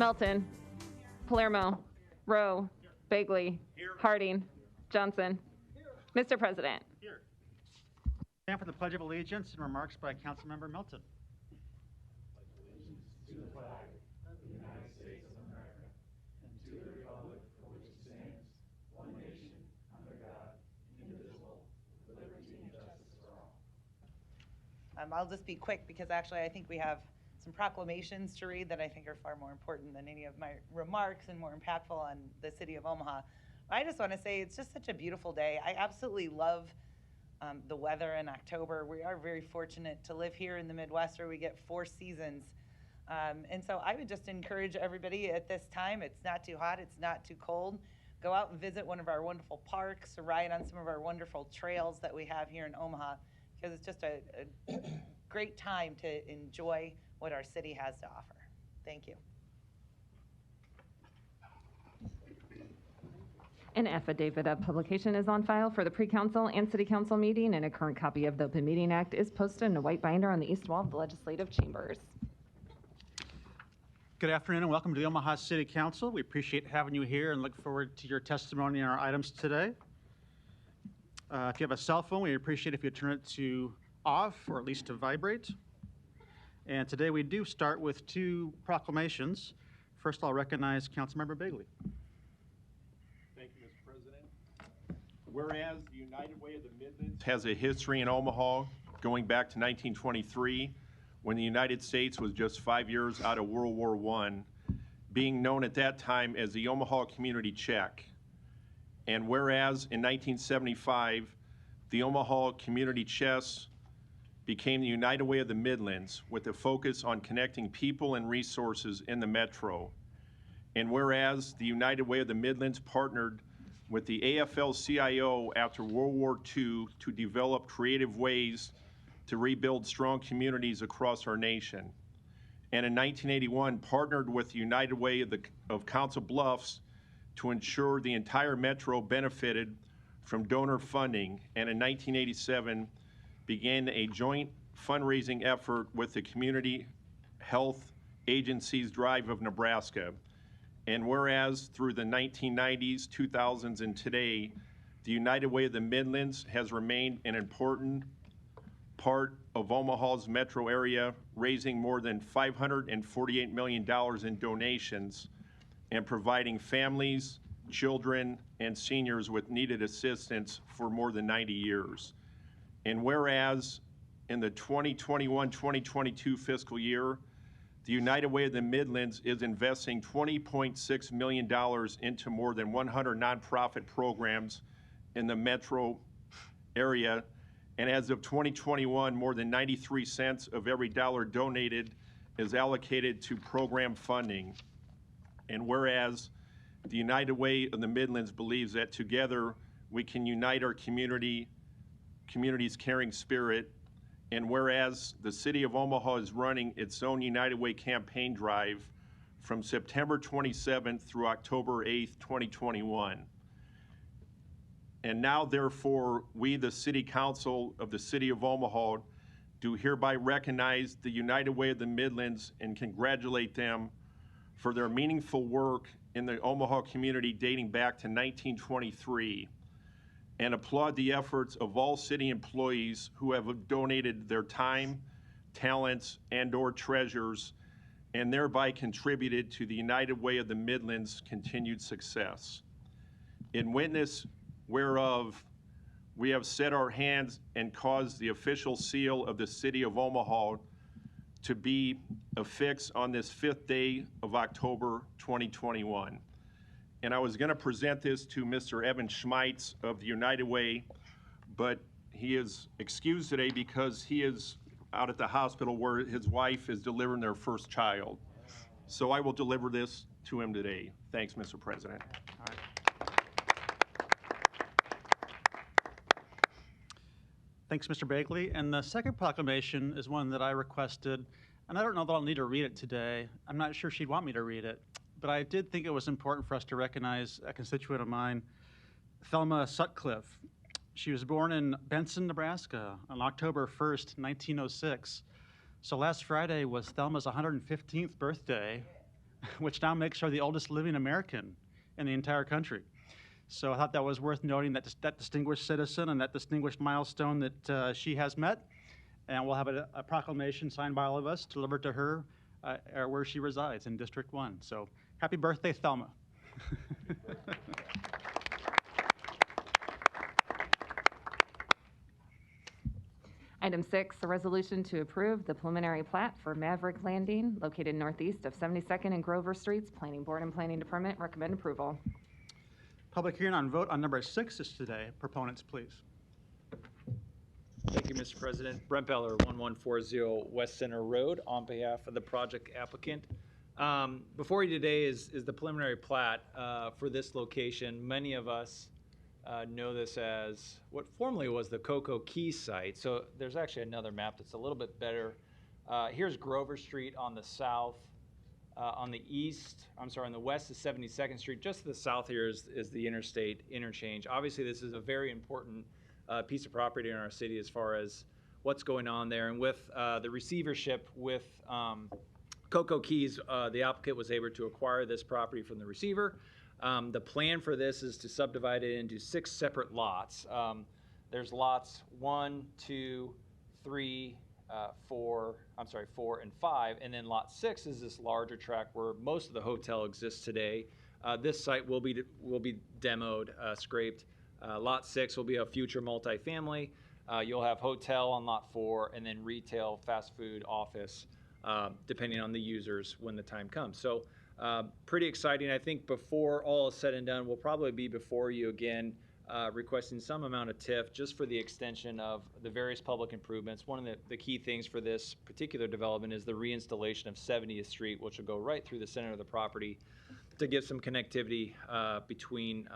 Melton, Palermo, Rowe, Bagley, Harding, Johnson. Mr. President. Here. Stand for the Pledge of Allegiance and remarks by Councilmember Melton. Pledge allegiance to the flag of the United States of America and to the republic for which it stands, one nation, under God, indivisible, with liberty and justice for all. I'll just be quick because actually I think we have some proclamations to read that I think are far more important than any of my remarks and more impactful on the city of Omaha. I just want to say it's just such a beautiful day. I absolutely love the weather in October. We are very fortunate to live here in the Midwest where we get 4 seasons. And so I would just encourage everybody at this time, it's not too hot, it's not too cold. Go out and visit one of our wonderful parks, or ride on some of our wonderful trails that we have here in Omaha, because it's just a great time to enjoy what our city has to offer. Thank you. An affidavit of publication is on file for the pre-council and city council meeting, and a current copy of the Open Meeting Act is posted in a white binder on the east wall of the legislative chambers. Good afternoon and welcome to the Omaha City Council. We appreciate having you here and look forward to your testimony on our items today. If you have a cell phone, we appreciate if you turn it to off or at least to vibrate. And today we do start with 2 proclamations. First, I'll recognize Councilmember Bagley. Thank you, Mr. President. Whereas the United Way of the Midlands has a history in Omaha going back to 1923, when the United States was just 5 years out of World War I, being known at that time as the Omaha Community Check. And whereas in 1975, the Omaha Community Chess became the United Way of the Midlands with a focus on connecting people and resources in the metro. And whereas the United Way of the Midlands partnered with the AFL-CIO after World War II to develop creative ways to rebuild strong communities across our nation. And in 1981, partnered with the United Way of Council Bluffs to ensure the entire metro benefited from donor funding. And in 1987, began a joint fundraising effort with the Community Health Agency's Drive of Nebraska. And whereas through the 1990s, 2000s, and today, the United Way of the Midlands has remained an important part of Omaha's metro area, raising more than $548 million in donations and providing families, children, and seniors with needed assistance for more than 90 years. And whereas in the 2021-2022 fiscal year, the United Way of the Midlands is investing $20.6 million into more than 100 nonprofit programs in the metro area. And as of 2021, more than 93 cents of every dollar donated is allocated to program funding. And whereas the United Way of the Midlands believes that together we can unite our community's caring spirit, and whereas the city of Omaha is running its own United Way campaign drive from September 27th through October 8th, 2021. And now, therefore, we, the City Council of the City of Omaha, do hereby recognize the United Way of the Midlands and congratulate them for their meaningful work in the Omaha community dating back to 1923, and applaud the efforts of all city employees who have donated their time, talents, and/or treasures, and thereby contributed to the United Way of the Midlands' continued success. In witness whereof, we have set our hands and caused the official seal of the City of Omaha to be affixed on this 5th day of October 2021. And I was going to present this to Mr. Evan Schmeitz of the United Way, but he is excused today because he is out at the hospital where his wife is delivering their first child. So I will deliver this to him today. Thanks, Mr. President. All right. Thanks, Mr. Bagley. And the second proclamation is one that I requested, and I don't know that I'll need to read it today. I'm not sure she'd want me to read it, but I did think it was important for us to recognize a constituent of mine, Thelma Sutcliffe. She was born in Benson, Nebraska on October 1st, 1906. So last Friday was Thelma's 115th birthday, which now makes her the oldest living American in the entire country. So I thought that was worth noting, that distinguished citizen and that distinguished milestone that she has met. And we'll have a proclamation signed by all of us delivered to her where she resides in District 1. So happy birthday, Thelma. Item 6, a resolution to approve the preliminary plat for Maverick Landing located northeast of 72nd and Grover Streets. Planning Board and Planning Department recommend approval. Public hearing on vote on number 6 is today. Proponents, please. Thank you, Mr. President. Brent Beller, 1140 West Center Road, on behalf of the project applicant. Before you today is the preliminary plat for this location. Many of us know this as what formerly was the Cocoa Key site. So there's actually another map that's a little bit better. Here's Grover Street on the south. On the west is 72nd Street. Just to the south here is the interstate interchange. Obviously, this is a very important piece of property in our city as far as what's going on there. And with the receivership with Cocoa Keys, the applicant was able to acquire this property from the receiver. The plan for this is to subdivide it into 6 separate lots. There's lots 1, 2, 3, 4, and 5, and then lot 6 is this larger tract where most of the hotel exists today. This site will be demoed, scraped. Lot 6 will be a future multifamily. You'll have hotel on lot 4, and then retail, fast food, office, depending on the users when the time comes. So pretty exciting. I think before all is said and done, we'll probably be before you again requesting some amount of TIF just for the extension of the various public improvements. One of the key things for this particular development is the reinstallation of 70th Street, which will go right through the center of the property to give some connectivity between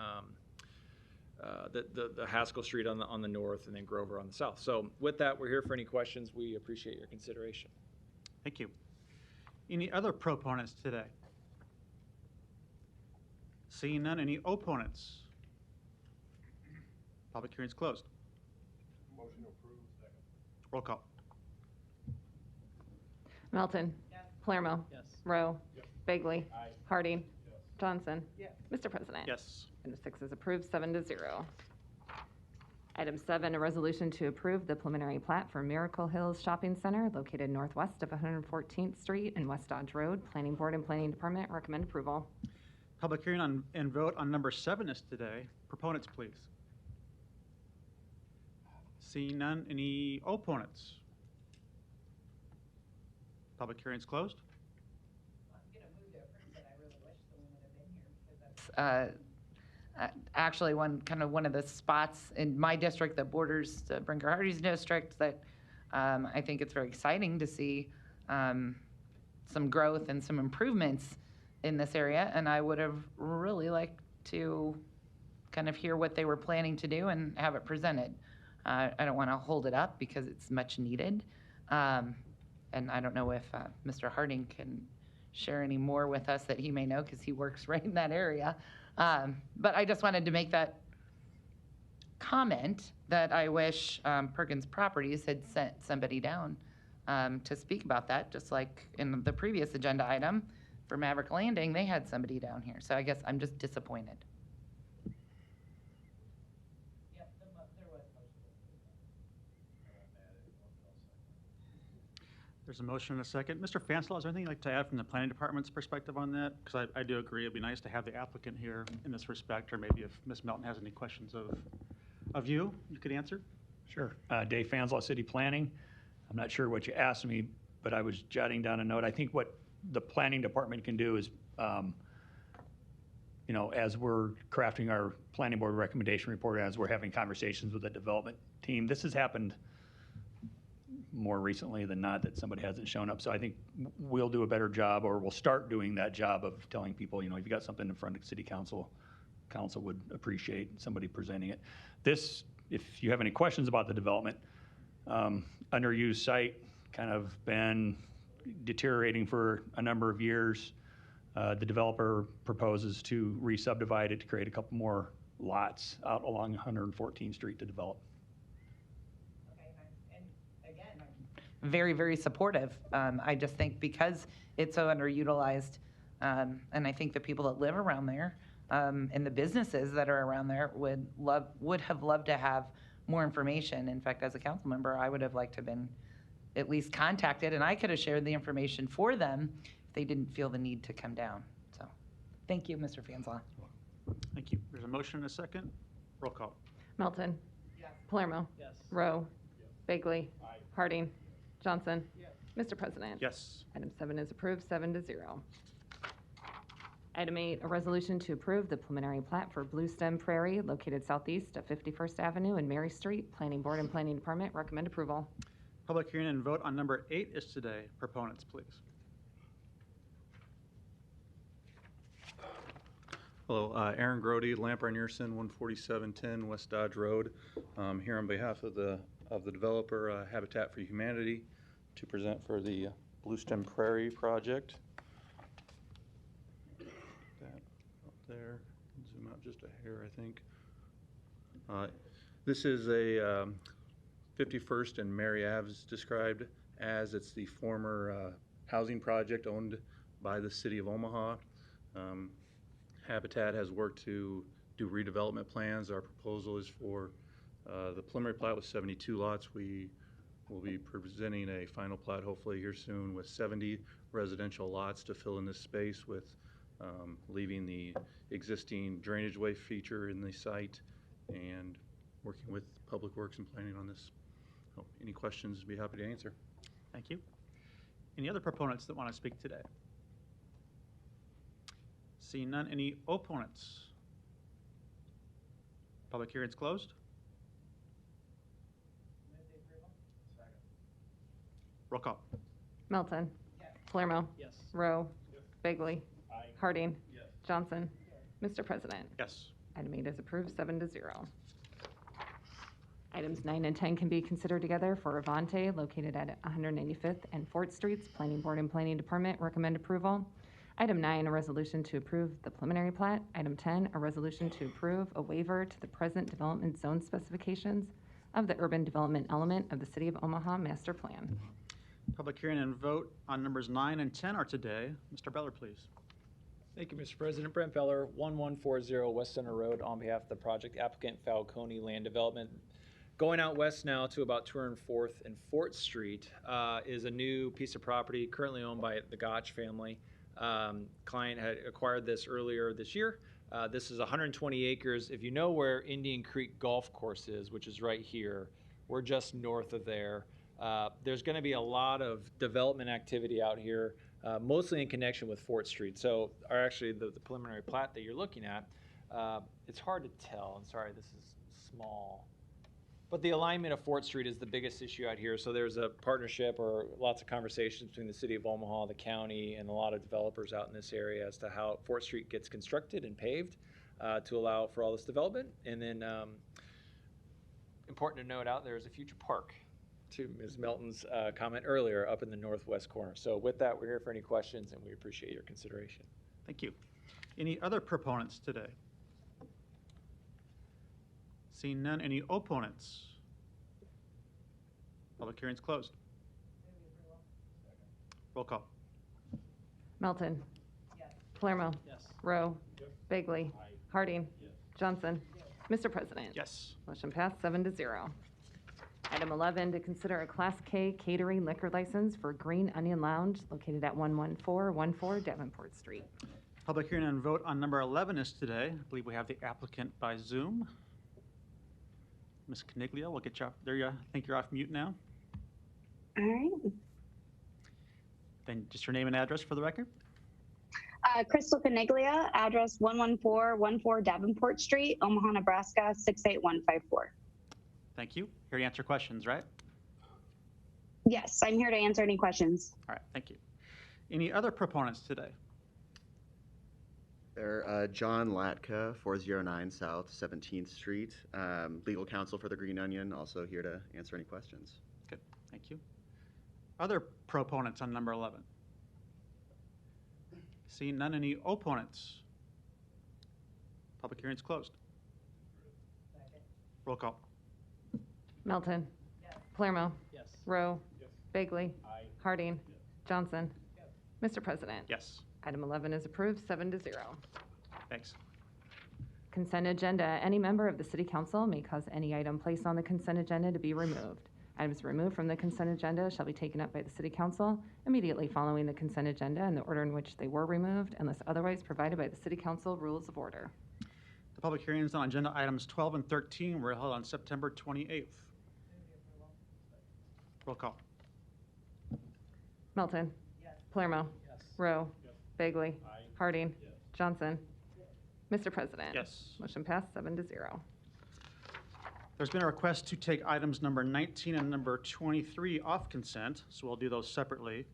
the Haskell Street on the north and then Grover on the south. So with that, we're here for any questions. We appreciate your consideration. Thank you. Any other proponents today? Seeing none, any opponents? Public hearing is closed. Motion to approve, second. Roll call. Melton. Yes. Palermo. Yes. Rowe. Yes. Bagley. Aye. Harding. Yes. Johnson. Yes. Mr. President. Yes. Item 6 is approved, 7-0. Item 7, a resolution to approve the preliminary plat for Miracle Hills Shopping Center located northwest of 114th Street and West Dodge Road. Planning Board and Planning Department recommend approval. Public hearing and vote on number 7 is today. Proponents, please. Seeing none, any opponents? Public hearing is closed. Actually one of the spots in my district that borders the Brinker Hardy's district that I think it's very exciting to see some growth and some improvements in this area, and I would have really liked to kind of hear what they were planning to do and have it presented. I don't want to hold it up because it's much needed, and I don't know if Mr. Harding can share any more with us that he may know because he works right in that area. But I just wanted to make that comment that I wish Perkins Properties had sent somebody down to speak about that, just like in the previous agenda item for Maverick Landing, they had somebody down here. So I guess I'm just disappointed. Yep, there was There's a motion and a second. Mr. Fanslau, is there anything you'd like to add from the planning department's perspective on that? Because I do agree, it'd be nice to have the applicant here in this respect, or maybe if Ms. Melton has any questions of you could answer. Sure. Dave Fanslau, City Planning. I'm not sure what you asked me, but I was jotting down a note. I think what the planning department can do is, as we're crafting our planning board recommendation report, as we're having conversations with the development team, this has happened more recently than not that somebody hasn't shown up. So I think we'll do a better job, or we'll start doing that job of telling people, if you got something in front of city council, council would appreciate somebody presenting it. This, if you have any questions about the development, underused site, kind of been deteriorating for a number of years. The developer proposes to re-subdivide it to create a couple more lots out along 114th Street to develop. Very, very supportive. I just think because it's so underutilized, And I think the people that live around there and the businesses that are around there would have loved to have more information. In fact, as a council member, I would have liked to have been at least contacted, and I could have shared the information for them if they didn't feel the need to come down. So, thank you, Mr. Fanslaw. Thank you. There's a motion and a second. Roll call. Melton. Palermo. Rowe. Bagley. Harding. Johnson. Mr. President. Yes. Item 7 is approved, 7-0. Item 8, a resolution to approve the preliminary plat for Blue Stem Prairie located southeast of 51st Avenue and Mary Street. Planning Board and Planning Department recommend approval. Public hearing and vote on number 8 is today. Proponents, please. Hello, Aaron Grody, Lamper Nearson, 14710 West Dodge Road. Here on behalf of the developer Habitat for Humanity to present for the Blue Stem Prairie project. That up there, zoom out just a hair, I think. This is a 51st and Mary Ave is described as. It's the former housing project owned by the city of Omaha. Habitat has worked to do redevelopment plans. Our proposal is for the preliminary plat with 72 lots. We will be presenting a final plat hopefully here soon with 70 residential lots to fill in this space with leaving the existing drainage way feature in the site and working with Public Works and Planning on this. So, any questions, be happy to answer. Thank you. Any other proponents that want to speak today? Seeing none, any opponents? Public hearing is closed. Roll call. Melton. Palermo. Rowe. Bagley. Harding. Johnson. Mr. President. Yes. Item 8 is approved, 7-0. Items 9 and 10 can be considered together for Avante, located at 195th and 4th Streets. Planning Board and Planning Department recommend approval. Item 9, a resolution to approve the preliminary plat. Item 10, a resolution to approve a waiver to the present development zone specifications of the urban development element of the City of Omaha Master Plan. Public hearing and vote on numbers 9 and 10 are today. Mr. Beller, please. Thank you, Mr. President. Brent Beller, 1140 West Center Road, on behalf of the project applicant Falcone Land Development. Going out west now to about 204th and 4th Street is a new piece of property currently owned by the Gotch family. Client had acquired this earlier this year. This is 120 acres. If you know where Indian Creek Golf Course is, which is right here, we're just north of there. There's going to be a lot of development activity out here, mostly in connection with 4th Street. So, actually, the preliminary plat that you're looking at, it's hard to tell. I'm sorry, this is small. But the alignment of 4th Street is the biggest issue out here. So there's a partnership or lots of conversations between the city of Omaha, the county, and a lot of developers out in this area as to how 4th Street gets constructed and paved to allow for all this development. And then important to note out there is a future park, to Ms. Melton's comment earlier, up in the northwest corner. So with that, we're here for any questions, and we appreciate your consideration. Thank you. Any other proponents today? Seeing none, any opponents? Public hearing is closed. Roll call. Melton. Palermo. Rowe. Bagley. Harding. Johnson. Mr. President. Yes. Motion passed, 7-0. Item 11, to consider a Class K catering liquor license for Green Onion Lounge located at 11414 Davenport Street. Public hearing and vote on number 11 is today. I believe we have the applicant by Zoom. Ms. Caniglia, we'll get you off. There you are. I think you're off mute now. All right. Then just your name and address for the record. Crystal Caniglia, address 11414 Davenport Street, Omaha, Nebraska, 68154. Thank you. Here to answer questions, right? Yes, I'm here to answer any questions. All right, thank you. Any other proponents today? There, John Latka, 409 South 17th Street, legal counsel for the Green Onion, also here to answer any questions. Good, thank you. Other proponents on number 11? Seeing none, any opponents? Public hearing is closed. Roll call. Melton. Palermo. Rowe. Bagley. Harding. Johnson. Mr. President. Yes. Item 11 is approved, 7-0. Thanks. Consent agenda. Any member of the city council may cause any item placed on the consent agenda to be removed. Items removed from the consent agenda shall be taken up by the city council immediately following the consent agenda in the order in which they were removed, unless otherwise provided by the city council rules of order. The public hearings on agenda items 12 and 13 were held on September 28th. Roll call. Melton. Palermo. Rowe. Bagley. Harding. Johnson. Mr. President. Yes. Motion passed, 7-0. There's been a request to take items number 19 and number 23 off consent, so we'll do those separately.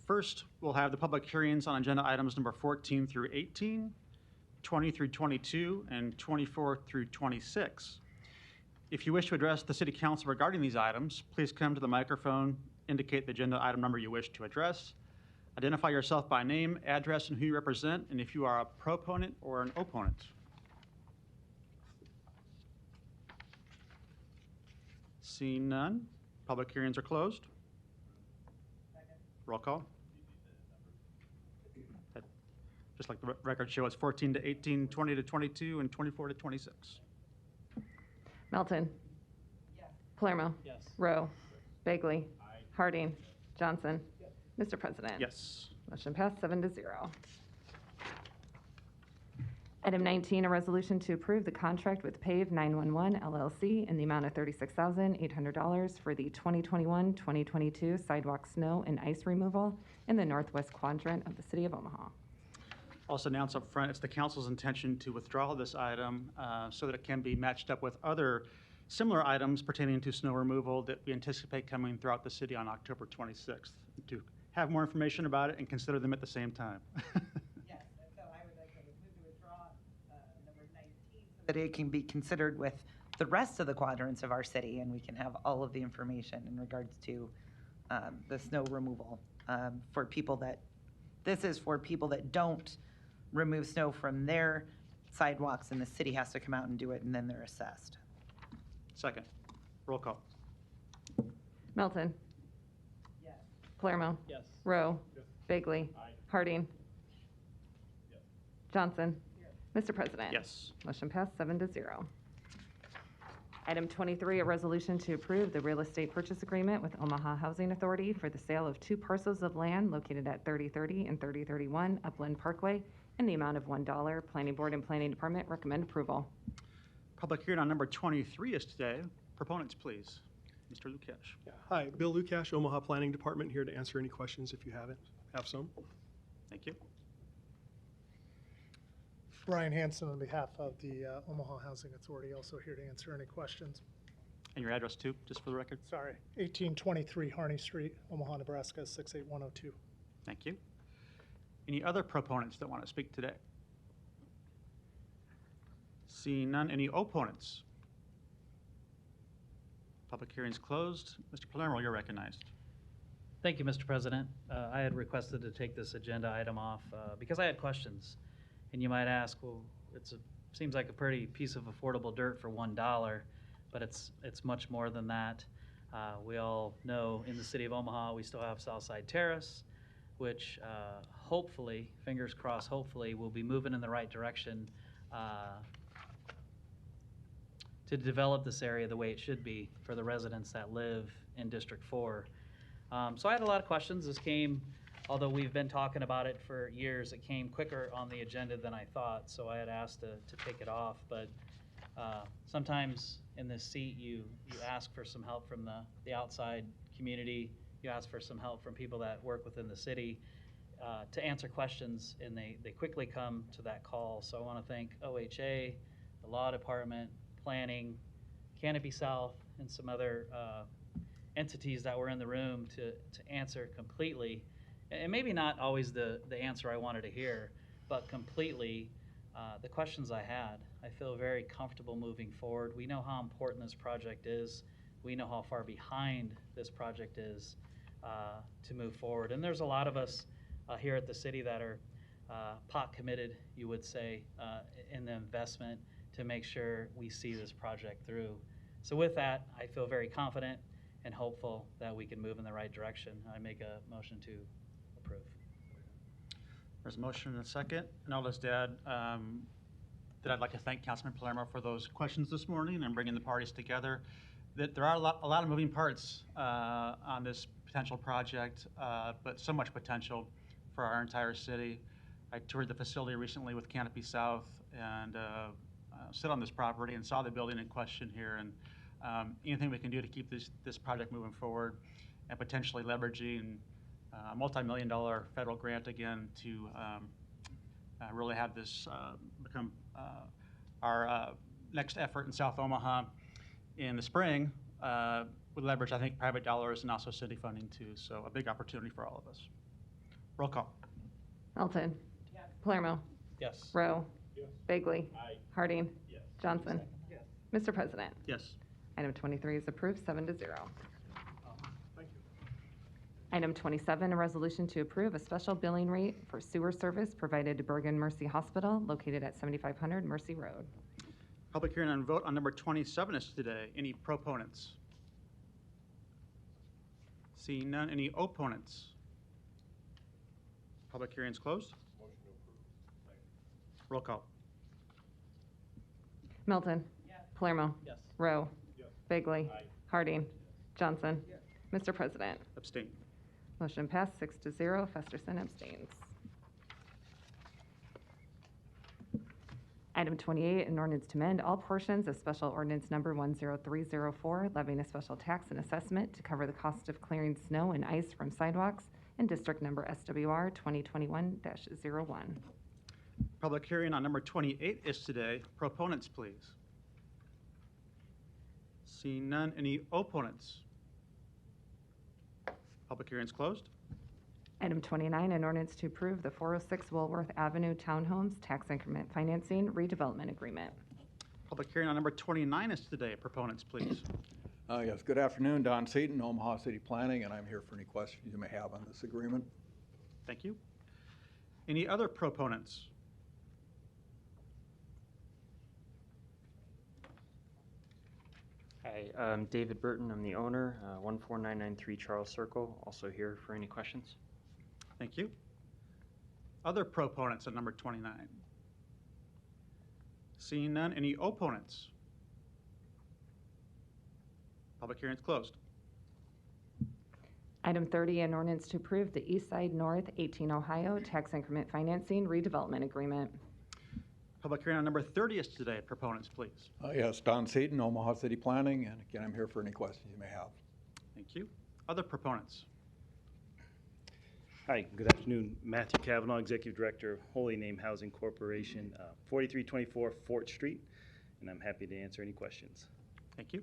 First, we'll have the public hearings on agenda items number 14 through 18, 20 through 22, and 24 through 26. If you wish to address the city council regarding these items, please come to the microphone, indicate the agenda item number you wish to address, identify yourself by name, address, and who you represent, and if you are a proponent or an opponent. Seeing none, public hearings are closed. Roll call. Just like the record show, it's 14 to 18, 20 to 22, and 24 to 26. Melton. Palermo. Rowe. Bagley. Harding. Johnson. Mr. President. Yes. Motion passed, 7-0. Item 19, a resolution to approve the contract with Pave 911 LLC in the amount of $36,800 for the 2021-2022 sidewalk snow and ice removal in the northwest quadrant of the city of Omaha. Also announce up front, it's the council's intention to withdraw this item so that it can be matched up with other similar items pertaining to snow removal that we anticipate coming throughout the city on October 26th. To have more information about it and consider them at the same time. Yes, and so I would like to move to withdraw number 19 so that it can be considered with the rest of the quadrants of our city, and we can have all of the information in regards to the snow removal for people that, this is for people that don't remove snow from their sidewalks, and the city has to come out and do it, and then they're assessed. Second, roll call. Melton. Palermo. Rowe. Bagley. Harding. Johnson. Mr. President. Yes. Motion passed, 7-0. Item 23, a resolution to approve the real estate purchase agreement with Omaha Housing Authority for the sale of 2 parcels of land located at 3030 and 3031 Upland Parkway in the amount of $1. Planning Board and Planning Department recommend approval. Public hearing on number 23 is today. Proponents, please. Mr. Lukash. Yeah. Hi, Bill Lukash, Omaha Planning Department, here to answer any questions if you have some. Thank you. Brian Hanson on behalf of the Omaha Housing Authority, also here to answer any questions. And your address too, just for the record. Sorry, 1823 Harney Street, Omaha, Nebraska, 68102. Thank you. Any other proponents that want to speak today? Seeing none, any opponents? Public hearing's closed. Mr. Palermo, you're recognized. Thank you, Mr. President. I had requested to take this agenda item off because I had questions. And you might ask, well, seems like a pretty piece of affordable dirt for $1, but it's much more than that. We all know in the city of Omaha, we still have Southside Terrace, which hopefully, fingers crossed, hopefully will be moving in the right direction to develop this area the way it should be for the residents that live in District 4. So I had a lot of questions. This came, although we've been talking about it for years, it came quicker on the agenda than I thought, so I had asked to take it off. But sometimes in this seat, you ask for some help from the outside community. You ask for some help from people that work within the city to answer questions, and they quickly come to that call. So I want to thank OHA, the Law Department, Planning, Canopy South, and some other entities that were in the room to answer completely, and maybe not always the answer I wanted to hear, but completely the questions I had. I feel very comfortable moving forward. We know how important this project is. We know how far behind this project is to move forward. And there's a lot of us here at the city that are pot committed, you would say, in the investment to make sure we see this project through. So with that, I feel very confident and hopeful that we can move in the right direction. I make a motion to approve. There's a motion and a second, and I'll just add that I'd like to thank Councilman Palermo for those questions this morning and bringing the parties together. That there are a lot of moving parts on this potential project, but so much potential for our entire city. I toured the facility recently with Canopy South and sit on this property and saw the building in question here, and anything we can do to keep this project moving forward and potentially leveraging a multi-million-dollar federal grant again to really have this become our next effort in South Omaha in the spring would leverage, I think, private dollars and also city funding too. So a big opportunity for all of us. Roll call. Melton. Palermo. Yes. Rowe. Yes. Bagley. Aye. Harding. Yes. Johnson. Yes. Mr. President, Yes. item 23 is approved, 7-0. Thank you. Item 27, a resolution to approve a special billing rate for sewer service provided to Bergen Mercy Hospital located at 7500 Mercy Road. Public hearing and vote on number 27 is today. Any proponents? Seeing none, any opponents? Public hearing is closed. Motion to approve. Roll call. Melton. Palermo. Yes. Rowe. Yes. Bagley. Aye. Harding. Johnson. Mr. President, Abstain. motion passed 6-0. Festerson abstains. Item 28, an ordinance to amend all portions of special ordinance number 10304, levying a special tax and assessment to cover the cost of clearing snow and ice from sidewalks in district number SWR 2021-01. Public hearing on number 28 is today. Proponents, please. Seeing none, any opponents? Public hearing is closed. Item 29, an ordinance to approve the 406 Woolworth Avenue Townhomes Tax Increment Financing Redevelopment Agreement. Public hearing on number 29 is today. Proponents, please. Yes, good afternoon. Don Seaton, Omaha City Planning, and I'm here for any questions you may have on this agreement. Thank you. Any other proponents? Hi, I'm David Burton. I'm the owner, 14993 Charles Circle. Also here for any questions. Thank you. Other proponents on number 29? Seeing none, any opponents? Public hearing is closed. Item 30, an ordinance to approve the East Side North 18 Ohio Tax Increment Financing Redevelopment Agreement. Public hearing on number 30 is today. Proponents, please. Yes, Don Seaton, Omaha City Planning, and again, I'm here for any questions you may have. Thank you. Other proponents? Hi, good afternoon. Matthew Cavanaugh, Executive Director of Holy Name Housing Corporation, 4324 Fort Street, and I'm happy to answer any questions. Thank you.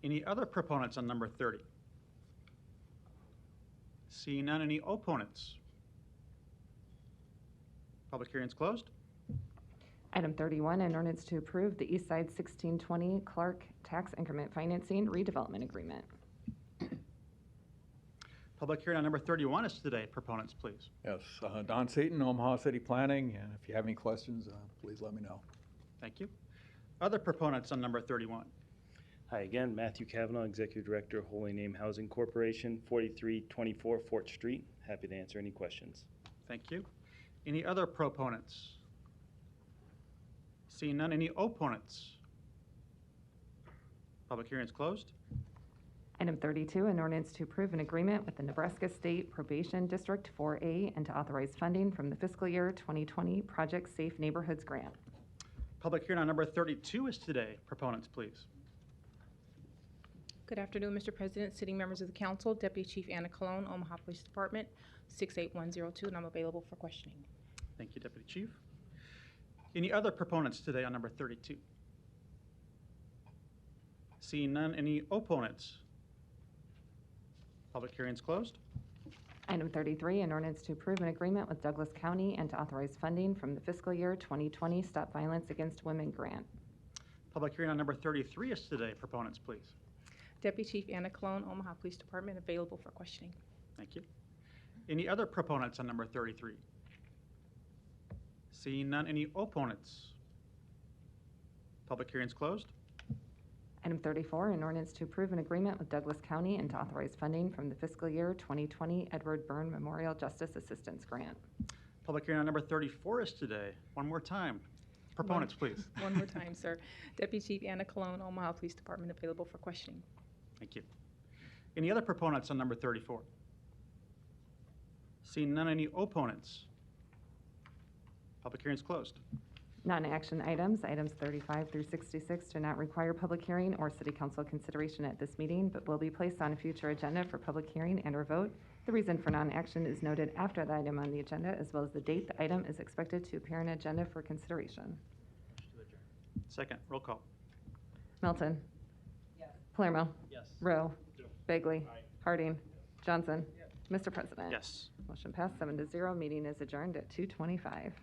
Any other proponents on number 30? Seeing none, any opponents? Public hearing is closed. Item 31, an ordinance to approve the East Side 1620 Clark Tax Increment Financing Redevelopment Agreement. Public hearing on number 31 is today. Proponents, please. Yes, Don Seaton, Omaha City Planning, and if you have any questions, please let me know. Thank you. Other proponents on number 31? Hi again, Matthew Cavanaugh, Executive Director of Holy Name Housing Corporation, 4324 Fort Street. Happy to answer any questions. Thank you. Any other proponents? Seeing none, any opponents? Public hearing is closed. Item 32, an ordinance to approve an agreement with the Nebraska State Probation District 4A and to authorize funding from the fiscal year 2020 Project Safe Neighborhoods Grant. Public hearing on number 32 is today. Proponents, please. Good afternoon, Mr. President, sitting members of the council, Deputy Chief Anna Colon, Omaha Police Department, 68102, and I'm available for questioning. Thank you, Deputy Chief. Any other proponents today on number 32? Seeing none, any opponents? Public hearing is closed. Item 33, an ordinance to approve an agreement with Douglas County and to authorize funding from the fiscal year 2020 Stop Violence Against Women Grant. Public hearing on number 33 is today. Proponents, please. Deputy Chief Anna Colon, Omaha Police Department, available for questioning. Thank you. Any other proponents on number 33? Seeing none, any opponents? Public hearing is closed. Item 34, an ordinance to approve an agreement with Douglas County and to authorize funding from the fiscal year 2020 Edward Byrne Memorial Justice Assistance Grant. Public hearing on number 34 is today. One more time. Proponents, please. One more time, sir. Deputy Chief Anna Cologne, Omaha Police Department, available for questioning. Thank you. Any other proponents on number 34? Seeing none, any opponents? Public hearing is closed. Non-action items, items 35 through 66, do not require public hearing or city council consideration at this meeting, but will be placed on a future agenda for public hearing and or vote. The reason for non-action is noted after the item on the agenda, as well as the date the item is expected to appear on agenda for consideration. Second, roll call. Melton. Yes. Palermo. Yes. Rowe. Bagley. Harding. Johnson. Mr. President. Yes. Motion passed 7-0. Meeting is adjourned at 2:25.